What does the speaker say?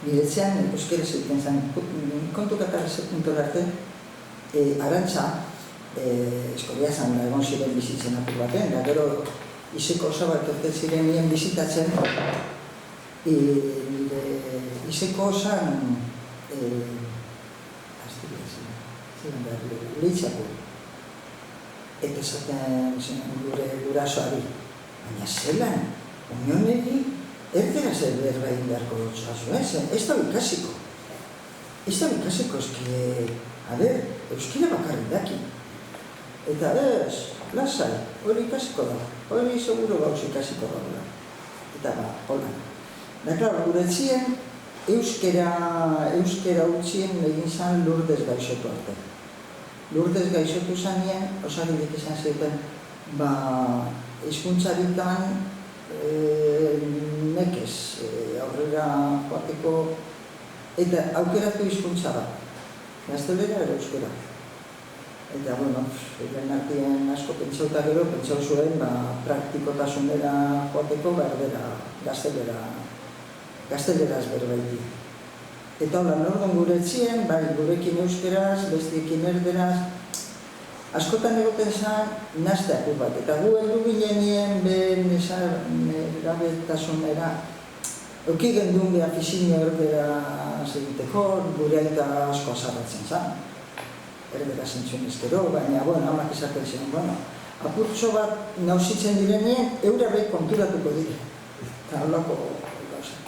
niretzean euskeraz egiten zen. Kontu katarreze puntora arte, Arantxa, eskolia zan egon ziren bizitzen apur baten, da gero Iseko osabat orte ziren nien bizitatzen, nire Iseko osan, lehitzako, eta esaten gure gurasoari, baina zelan, unioneri, erdera zer berba egin beharko dutzazu, ez da ikasiko. Ez da ikasiko, euskira bakarrik daki. Eta lasai, hori ikasiko da, hori seguro gauz ikasiko da. Eta hola. Da, klar, gure etzien, euskera utzien egin zan Lurdez gaixotu arte. Lurdez gaixotu zanien, osaridik izan zeiten, hizkuntzaritan nekez aurrera joateko, eta aukeratu hizkuntza da. Gaztelera ere euskera. Eta, egin artien asko pentsauta gero, pentsau zuen, praktikotasunera joateko, berdera, gazteleraz berbaiti. Eta hola, nordon gure etzien, gurekin euskeraz, bestiekin erderaz, askotan egoten zan, nazte apur bat. Eta gu heldu ginenien ben erabetasunera, euki gendun beha fizinio erdera egiteko, gure aita asko azarratzen zan. Erdera zentzuen ezkero, baina, amak esaten zen, apurtxo bat nausitzen direnien, eura behi konturatuko dire. Eta holako